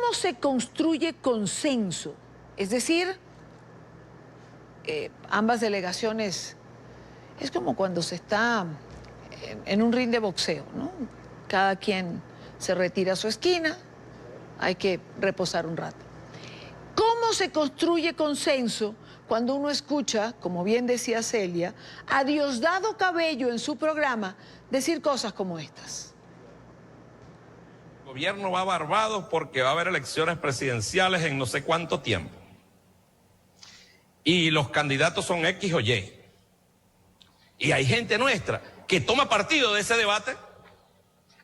¿cómo se construye consenso? Es decir, ambas delegaciones, es como cuando se está en un ring de boxeo, ¿no? Cada quien se retira a su esquina, hay que reposar un rato. ¿Cómo se construye consenso cuando uno escucha, como bien decía Celia, a Diosdado Cabello en su programa decir cosas como estas? El gobierno va a Barbados porque va a haber elecciones presidenciales en no sé cuánto tiempo. Y los candidatos son X o Y. Y hay gente nuestra que toma partido de ese debate.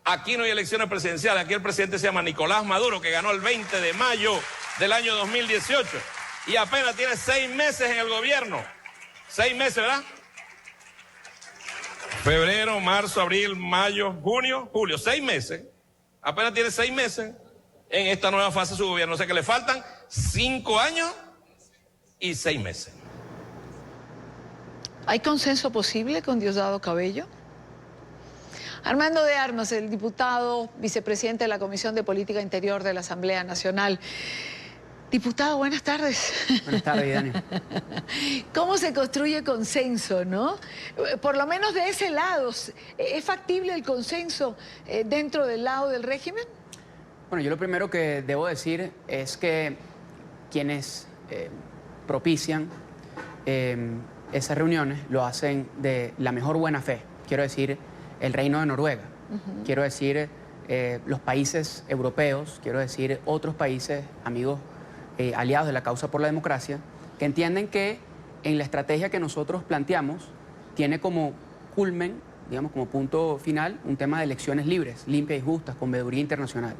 Aquí no hay elecciones presidenciales, aquí el presidente se llama Nicolás Maduro, que ganó el 20 de mayo del año 2018 y apenas tiene 6 meses en el gobierno. 6 meses, ¿verdad? Febrero, marzo, abril, mayo, junio, julio, 6 meses. Apenas tiene 6 meses en esta nueva fase de su gobierno. O sea que le faltan 5 años y 6 meses. ¿Hay consenso posible con Diosdado Cabello? Armando de Armas, el diputado, vicepresidente de la Comisión de Política Interior de la Asamblea Nacional. Diputado, buenas tardes. Buenas tardes, Dani. ¿Cómo se construye consenso, no? Por lo menos de ese lado, ¿es factible el consenso dentro del lado del régimen? Bueno, yo lo primero que debo decir es que quienes propician esas reuniones lo hacen de la mejor buena fe. Quiero decir, el Reino de Noruega, quiero decir los países europeos, quiero decir otros países, amigos aliados de la causa por la democracia, que entienden que en la estrategia que nosotros planteamos tiene como culmen, digamos como punto final, un tema de elecciones libres, limpias y justas, con veeduría internacional.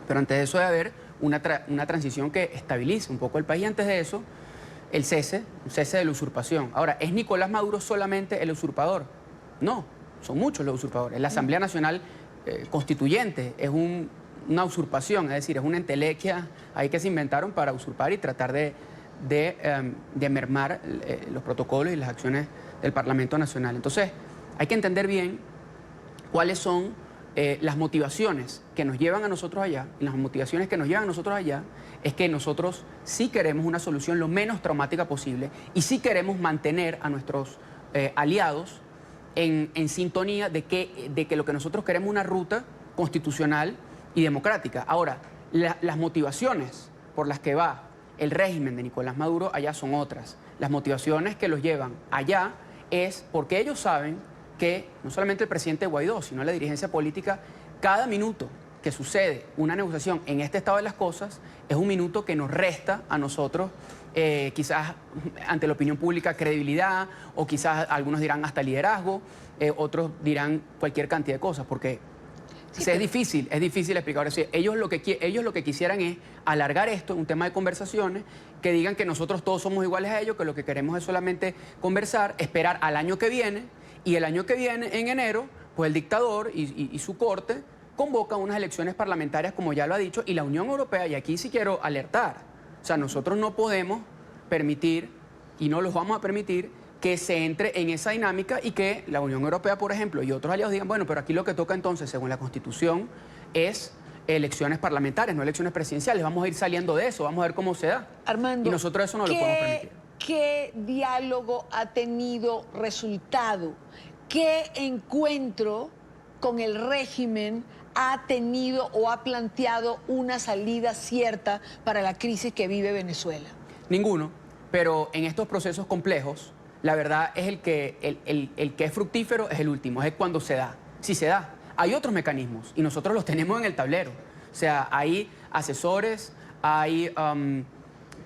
Pero antes de eso debe haber una transición que estabilice un poco el país. Antes de eso, un cese de la usurpación. Ahora, ¿es Nicolás Maduro solamente el usurpador? No, son muchos los usurpadores. La Asamblea Nacional Constituyente es una usurpación, es decir, es una entelequia ahí que se inventaron para usurpar y tratar de mermar los protocolos y las acciones del Parlamento Nacional. Entonces, hay que entender bien cuáles son las motivaciones que nos llevan a nosotros allá. Y las motivaciones que nos llevan a nosotros allá es que nosotros sí queremos una solución lo menos traumática posible y sí queremos mantener a nuestros aliados en sintonía de que lo que nosotros queremos es una ruta constitucional y democrática. Ahora, las motivaciones por las que va el régimen de Nicolás Maduro allá son otras. Las motivaciones que los llevan allá es porque ellos saben que no solamente el presidente Guaidó, sino la dirigencia política, cada minuto que sucede una negociación en este estado de las cosas es un minuto que nos resta a nosotros quizás ante la opinión pública credibilidad, o quizás algunos dirán hasta liderazgo, otros dirán cualquier cantidad de cosas, porque sí, es difícil explicar. Es decir, ellos lo que quisieran es alargar esto, un tema de conversaciones, que digan que nosotros todos somos iguales a ellos, que lo que queremos es solamente conversar, esperar al año que viene, y el año que viene, en enero, pues el dictador y su corte convocan unas elecciones parlamentarias, como ya lo ha dicho, y la Unión Europea, y aquí sí quiero alertar, o sea, nosotros no podemos permitir, y no los vamos a permitir, que se entre en esa dinámica y que la Unión Europea, por ejemplo, y otros aliados digan, bueno, pero aquí lo que toca entonces, según la Constitución, es elecciones parlamentarias, no elecciones presidenciales. Vamos a ir saliendo de eso, vamos a ver cómo se da. Armando, y nosotros eso no lo podemos permitir. ¿Qué diálogo ha tenido resultado? ¿Qué encuentro con el régimen ha tenido o ha planteado una salida cierta para la crisis que vive Venezuela? Ninguno, pero en estos procesos complejos, la verdad es el que es fructífero es el último, es cuando se da. Si se da, hay otros mecanismos y nosotros los tenemos en el tablero. O sea, hay asesores, hay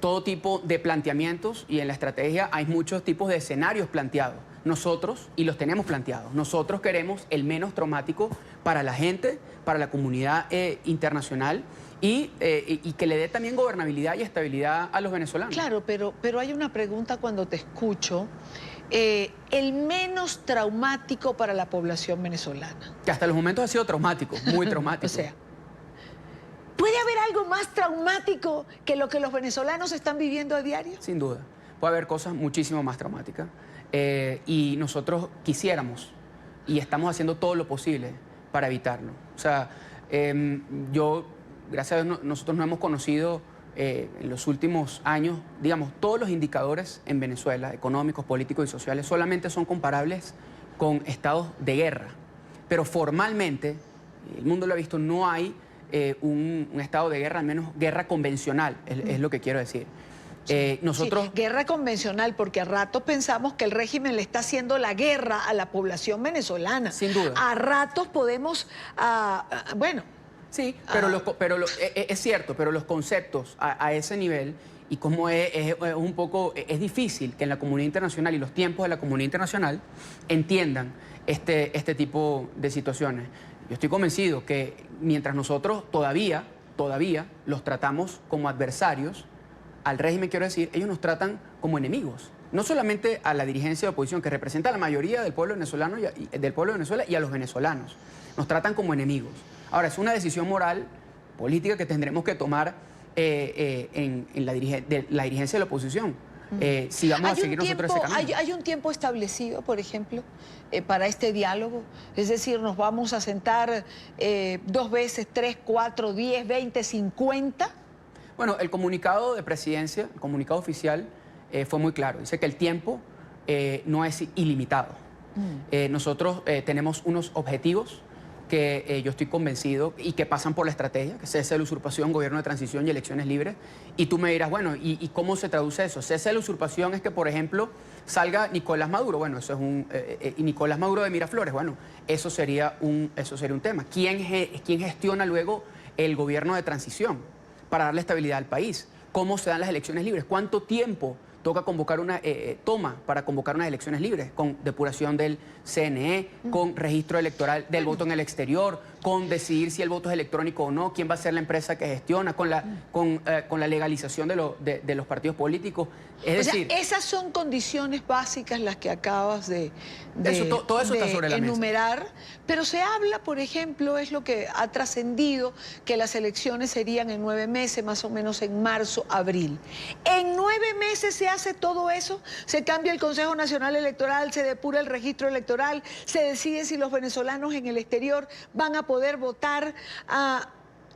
todo tipo de planteamientos, y en la estrategia hay muchos tipos de escenarios planteados. Nosotros, y los tenemos planteados, nosotros queremos el menos traumático para la gente, para la comunidad internacional, y que le dé también gobernabilidad y estabilidad a los venezolanos. Claro, pero hay una pregunta cuando te escucho. El menos traumático para la población venezolana. Que hasta los momentos ha sido traumático, muy traumático. O sea, ¿puede haber algo más traumático que lo que los venezolanos están viviendo a diario? Sin duda. Puede haber cosas muchísimo más traumáticas. Y nosotros quisiéramos, y estamos haciendo todo lo posible para evitarlo. O sea, yo gracias a Dios nosotros no hemos conocido en los últimos años, digamos, todos los indicadores en Venezuela, económicos, políticos y sociales, solamente son comparables con estados de guerra. Pero formalmente, el mundo lo ha visto, no hay un estado de guerra, al menos guerra convencional, es lo que quiero decir. Nosotros... Sí, guerra convencional, porque a ratos pensamos que el régimen le está haciendo la guerra a la población venezolana. Sin duda. A ratos podemos, bueno... Sí, pero es cierto, pero los conceptos a ese nivel, y como es un poco, es difícil que en la comunidad internacional y los tiempos de la comunidad internacional entiendan este tipo de situaciones. Yo estoy convencido que mientras nosotros todavía los tratamos como adversarios, al régimen quiero decir, ellos nos tratan como enemigos. No solamente a la dirigencia de oposición, que representa a la mayoría del pueblo venezolano del pueblo de Venezuela y a los venezolanos. Nos tratan como enemigos. Ahora, es una decisión moral, política, que tendremos que tomar en la dirigencia de la oposición. Si vamos a seguir nosotros ese camino. ¿Hay un tiempo establecido, por ejemplo, para este diálogo? Es decir, nos vamos a sentar 2 veces, 3, 4, 10, 20, 50. Bueno, el comunicado de presidencia, el comunicado oficial, fue muy claro. Dice que el tiempo no es ilimitado. Nosotros tenemos unos objetivos que yo estoy convencido y que pasan por la estrategia, que es cese de la usurpación, gobierno de transición y elecciones libres. Y tú me dirás, bueno, ¿y cómo se traduce eso? Cese de la usurpación es que, por ejemplo, salga Nicolás Maduro. Bueno, eso es y Nicolás Maduro de Miraflores. Bueno, eso sería un tema. ¿Quién gestiona luego el gobierno de transición para darle estabilidad al país? ¿Cómo se dan las elecciones libres? ¿Cuánto tiempo toma para convocar unas elecciones libres? Con depuración del CNE, con registro electoral del voto en el exterior, con decidir si el voto es electrónico o no, quién va a ser la empresa que gestiona, con la legalización de los partidos políticos. Es decir, esas son condiciones básicas las que acabas de todo eso está sobre la enumerar, mesa. Pero se habla, por ejemplo, es lo que ha trascendido, que las elecciones serían en 9 meses, más o menos en marzo, abril. ¿En 9 meses se hace todo eso? ¿Se cambia el Consejo Nacional Electoral, se depura el registro electoral, se decide si los venezolanos en el exterior van a poder votar?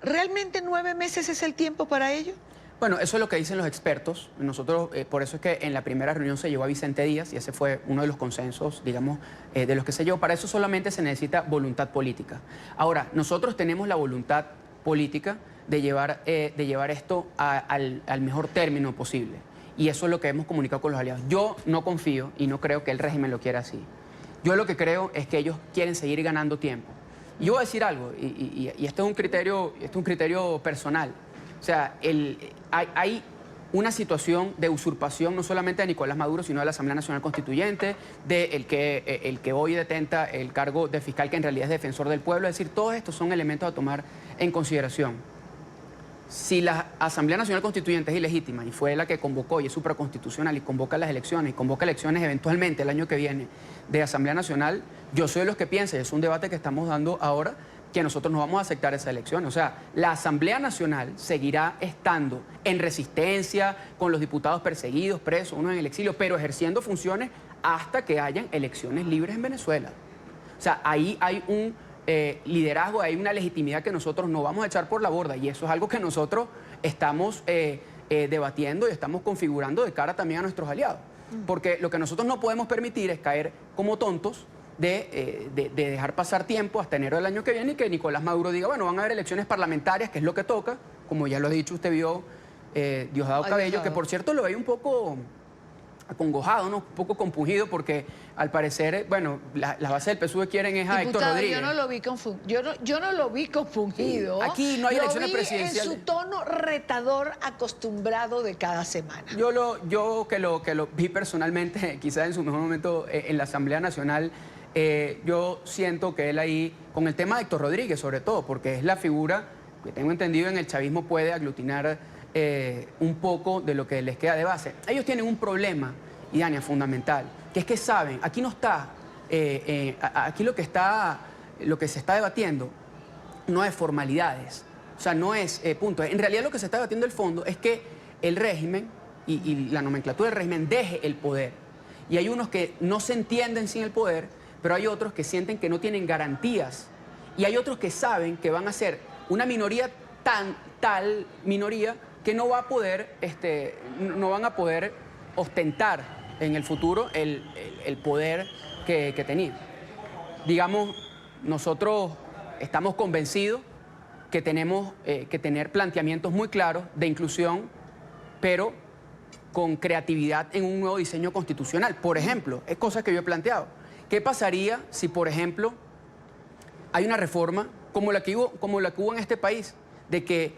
¿Realmente 9 meses es el tiempo para ello? Bueno, eso es lo que dicen los expertos. Nosotros, por eso es que en la primera reunión se llevó a Vicente Díaz y ese fue uno de los consensos, digamos, de los que se llevó. Para eso solamente se necesita voluntad política. Ahora, nosotros tenemos la voluntad política de llevar esto al mejor término posible. Y eso es lo que hemos comunicado con los aliados. Yo no confío y no creo que el régimen lo quiera así. Yo lo que creo es que ellos quieren seguir ganando tiempo. Y yo voy a decir algo, y este es un criterio personal. O sea, hay una situación de usurpación no solamente de Nicolás Maduro, sino de la Asamblea Nacional Constituyente, el que hoy detenta el cargo de fiscal, que en realidad es defensor del pueblo. Es decir, todos estos son elementos a tomar en consideración. Si la Asamblea Nacional Constituyente es ilegítima y fue la que convocó y es supraconstitucional y convoca las elecciones y convoca elecciones eventualmente el año que viene de Asamblea Nacional, yo soy de los que piensan, es un debate que estamos dando ahora, que nosotros no vamos a aceptar esa elección. O sea, la Asamblea Nacional seguirá estando en resistencia, con los diputados perseguidos, presos, unos en el exilio, pero ejerciendo funciones hasta que hayan elecciones libres en Venezuela. O sea, ahí hay un liderazgo, hay una legitimidad que nosotros no vamos a echar por la borda, y eso es algo que nosotros estamos debatiendo y estamos configurando de cara también a nuestros aliados. Porque lo que nosotros no podemos permitir es caer como tontos de dejar pasar tiempo hasta enero del año que viene y que Nicolás Maduro diga, bueno, van a haber elecciones parlamentarias, que es lo que toca, como ya lo ha dicho, usted vio Diosdado Cabello, que por cierto lo veía un poco acongojado, ¿no? Un poco compungido, porque al parecer, bueno, las bases del PSUV quieren es a Héctor Rodríguez. Yo no lo vi yo no lo vi compungido. Aquí no hay elecciones presidenciales. En su tono retador acostumbrado de cada semana. Yo que lo vi personalmente, quizás en su mejor momento en la Asamblea Nacional, yo siento que él ahí, con el tema de Héctor Rodríguez sobre todo, porque es la figura que tengo entendido en el chavismo puede aglutinar un poco de lo que les queda de base. Ellos tienen un problema, Idania, fundamental, que es que saben, aquí no está, aquí lo que se está debatiendo no es formalidades, o sea, no es punto. En realidad lo que se está debatiendo el fondo es que el régimen y la nomenclatura del régimen deje el poder. Y hay unos que no se entienden sin el poder, pero hay otros que sienten que no tienen garantías. Y hay otros que saben que van a ser una minoría tal minoría que no va a poder, no van a poder ostentar en el futuro el poder que tenían. Digamos, nosotros estamos convencidos que tenemos que tener planteamientos muy claros de inclusión, pero con creatividad en un nuevo diseño constitucional. Por ejemplo, es cosas que yo he planteado. ¿Qué pasaría si, por ejemplo, hay una reforma como la que hubo en este país, de que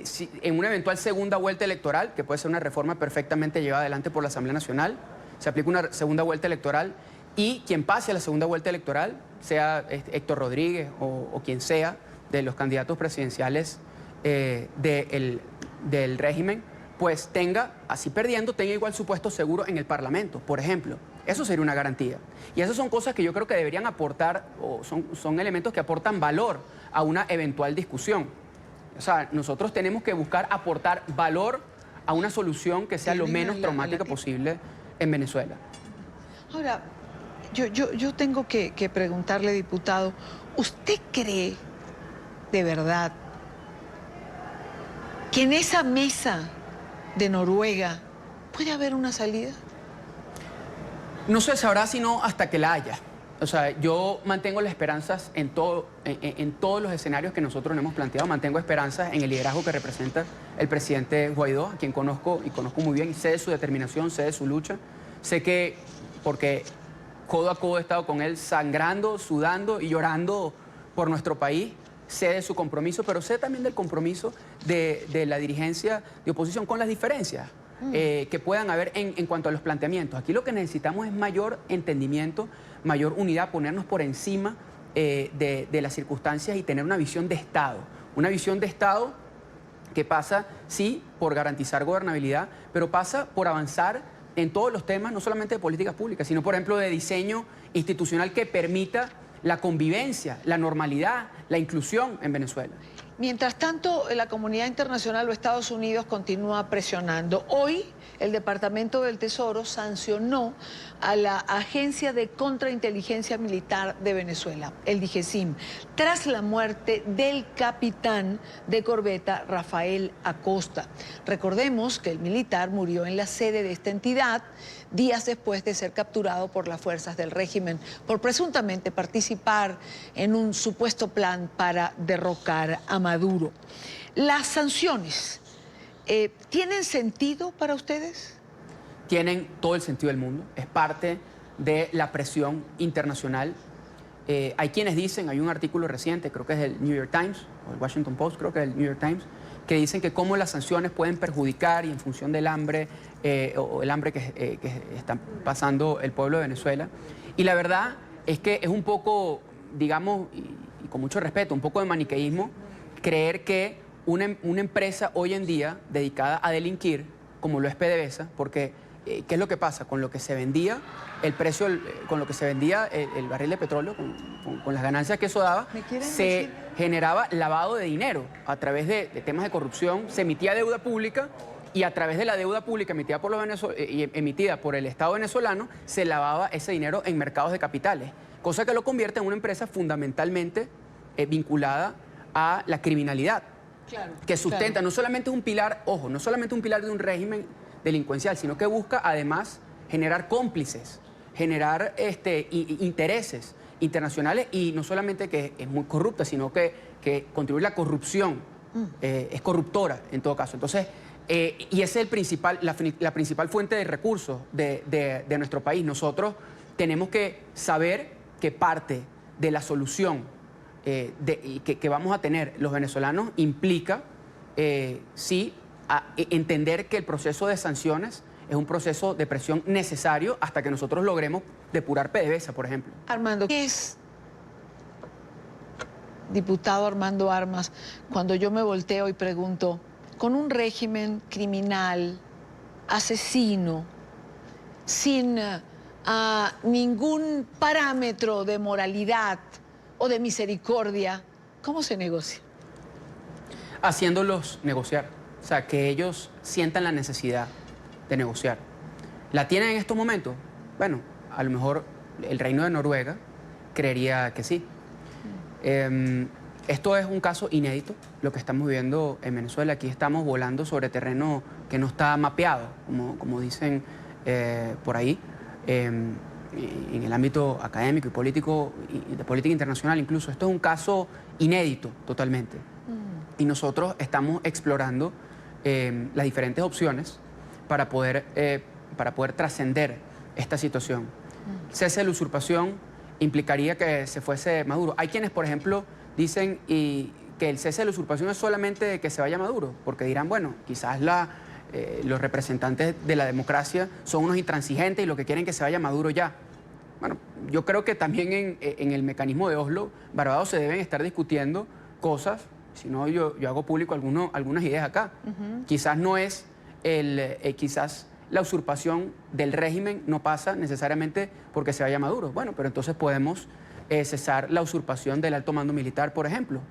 si en una eventual segunda vuelta electoral, que puede ser una reforma perfectamente llevada adelante por la Asamblea Nacional, se aplica una segunda vuelta electoral y quien pase a la segunda vuelta electoral, sea Héctor Rodríguez o quien sea de los candidatos presidenciales del régimen, pues tenga, así perdiendo, tenga igual su puesto seguro en el Parlamento, por ejemplo. Eso sería una garantía. Y esas son cosas que yo creo que deberían aportar, o son elementos que aportan valor a una eventual discusión. O sea, nosotros tenemos que buscar aportar valor a una solución que sea lo menos traumática posible en Venezuela. Ahora, yo tengo que preguntarle, diputado, ¿usted cree de verdad que en esa mesa de Noruega puede haber una salida? No se sabrá sino hasta que la haya. O sea, yo mantengo las esperanzas en todos los escenarios que nosotros nos hemos planteado. Mantengo esperanzas en el liderazgo que representa el presidente Guaidó, a quien conozco y conozco muy bien, y sé de su determinación, sé de su lucha. Sé que, porque codo a codo he estado con él sangrando, sudando y llorando por nuestro país, sé de su compromiso, pero sé también del compromiso de la dirigencia de oposición con las diferencias que puedan haber en cuanto a los planteamientos. Aquí lo que necesitamos es mayor entendimiento, mayor unidad, ponernos por encima de las circunstancias y tener una visión de Estado. Una visión de Estado que pasa, sí, por garantizar gobernabilidad, pero pasa por avanzar en todos los temas, no solamente de políticas públicas, sino, por ejemplo, de diseño institucional que permita la convivencia, la normalidad, la inclusión en Venezuela. Mientras tanto, la comunidad internacional o Estados Unidos continúa presionando. Hoy, el Departamento del Tesoro sancionó a la Agencia de Contrainteligencia Militar de Venezuela, el DIGESIM, tras la muerte del capitán de corbeta Rafael Acosta. Recordemos que el militar murió en la sede de esta entidad días después de ser capturado por las fuerzas del régimen por presuntamente participar en un supuesto plan para derrocar a Maduro. ¿Las sanciones tienen sentido para ustedes? Tienen todo el sentido del mundo. Es parte de la presión internacional. Hay quienes dicen, hay un artículo reciente, creo que es del New York Times, o el Washington Post, creo que es el New York Times, que dicen que cómo las sanciones pueden perjudicar y en función del hambre, o el hambre que está pasando el pueblo de Venezuela. Y la verdad es que es un poco, digamos, y con mucho respeto, un poco de maniqueísmo, creer que una empresa hoy en día dedicada a delinquir, como lo es PDVSA, porque ¿qué es lo que pasa? Con lo que se vendía, con lo que se vendía el barril de petróleo, con las ganancias que eso daba, se generaba lavado de dinero a través de temas de corrupción, se emitía deuda pública y a través de la deuda pública emitida por el Estado venezolano, se lavaba ese dinero en mercados de capitales, cosa que lo convierte en una empresa fundamentalmente vinculada a la criminalidad, claro, que sustenta, no solamente es un pilar, ojo, no solamente un pilar de un régimen delincuencial, sino que busca además generar cómplices, generar intereses internacionales y no solamente que es muy corrupta, sino que contribuye a la corrupción, es corruptora en todo caso. Entonces, y esa es la principal fuente de recursos de nuestro país. Nosotros tenemos que saber que parte de la solución que vamos a tener los venezolanos implica, sí, entender que el proceso de sanciones es un proceso de presión necesario hasta que nosotros logremos depurar PDVSA, por ejemplo. Armando, ¿qué es, diputado Armando Armas, cuando yo me volteo y pregunto, con un régimen criminal, asesino, sin ningún parámetro de moralidad o de misericordia, ¿cómo se negocia? Haciéndolos negociar, o sea, que ellos sientan la necesidad de negociar. ¿La tienen en estos momentos? Bueno, a lo mejor el Reino de Noruega creería que sí. Esto es un caso inédito, lo que estamos viviendo en Venezuela. Aquí estamos volando sobre terreno que no está mapeado, como dicen por ahí, en el ámbito académico y político, y de política internacional incluso. Esto es un caso inédito totalmente. Y nosotros estamos explorando las diferentes opciones para poder trascender esta situación. Cese de la usurpación implicaría que se fuese Maduro. Hay quienes, por ejemplo, dicen que el cese de la usurpación es solamente que se vaya Maduro, porque dirán, bueno, quizás los representantes de la democracia son unos intransigentes y lo que quieren es que se vaya Maduro ya. Bueno, yo creo que también en el mecanismo de Oslo, Barbados, se deben estar discutiendo cosas, si no yo hago público algunas ideas acá. Quizás no es quizás la usurpación del régimen no pasa necesariamente porque se vaya Maduro. Bueno, pero entonces podemos cesar la usurpación del alto mando militar, por ejemplo,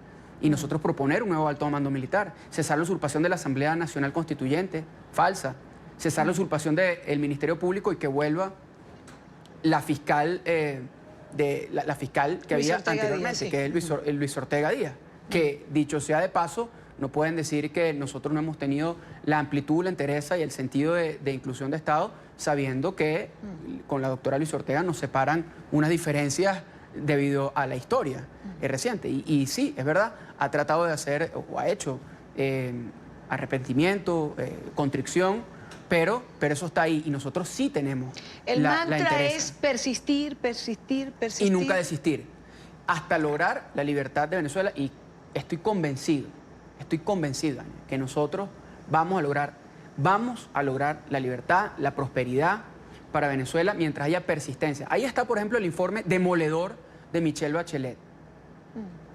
y nosotros proponer un nuevo alto mando militar, cesar la usurpación de la Asamblea Nacional Constituyente, falsa, cesar la usurpación del Ministerio Público y que vuelva la fiscal, la fiscal que había anteriormente, sí, que es Luis Ortega Díaz, que dicho sea de paso, no pueden decir que nosotros no hemos tenido la amplitud, la entereza y el sentido de inclusión de Estado, sabiendo que con la doctora Luis Ortega nos separan unas diferencias debido a la historia reciente. Y sí, es verdad, ha tratado de hacer, o ha hecho arrepentimiento, contrición, pero eso está ahí y nosotros sí tenemos el la mantra entereza. es persistir, persistir, persistir. Y nunca desistir, hasta lograr la libertad de Venezuela. Y estoy convencido, Ángel, que nosotros vamos a lograr la libertad, la prosperidad para Venezuela mientras haya persistencia. Ahí está, por ejemplo, el informe demoledor de Michelle Bachelet,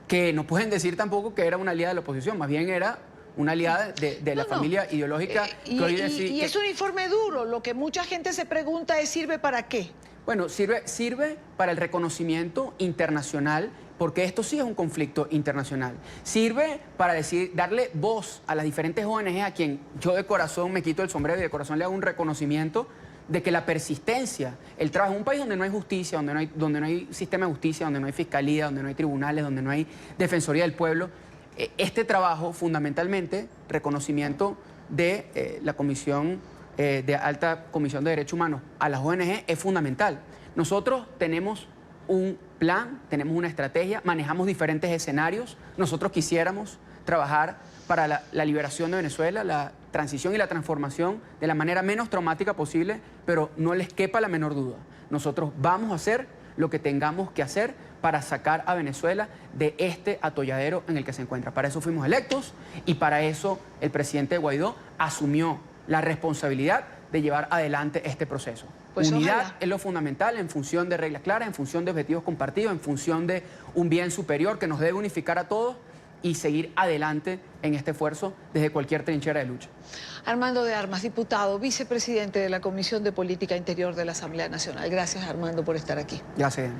que no pueden decir tampoco que era una aliada de la oposición, más bien era una aliada de la familia ideológica. Y es un informe duro. Lo que mucha gente se pregunta es, ¿sirve para qué? Bueno, sirve para el reconocimiento internacional, porque esto sí es un conflicto internacional. Sirve para darle voz a las diferentes ONG, a quien yo de corazón me quito el sombrero y de corazón le hago un reconocimiento de que la persistencia, el trabajo en un país donde no hay justicia, donde no hay sistema de justicia, donde no hay fiscalía, donde no hay tribunales, donde no hay defensoría del pueblo, este trabajo fundamentalmente, reconocimiento de la Comisión Alta Comisión de Derechos Humanos a las ONG es fundamental. Nosotros tenemos un plan, tenemos una estrategia, manejamos diferentes escenarios. Nosotros quisiéramos trabajar para la liberación de Venezuela, la transición y la transformación de la manera menos traumática posible, pero no les quepa la menor duda. Nosotros vamos a hacer lo que tengamos que hacer para sacar a Venezuela de este atolladero en el que se encuentra. Para eso fuimos electos y para eso el presidente Guaidó asumió la responsabilidad de llevar adelante este proceso. Pues unidad ojalá. Es lo fundamental, en función de reglas claras, en función de objetivos compartidos, en función de un bien superior que nos debe unificar a todos y seguir adelante en este esfuerzo desde cualquier trinchera de lucha. Armando de Armas, diputado, vicepresidente de la Comisión de Política Interior de la Asamblea Nacional. Gracias, Armando, por estar aquí. Gracias.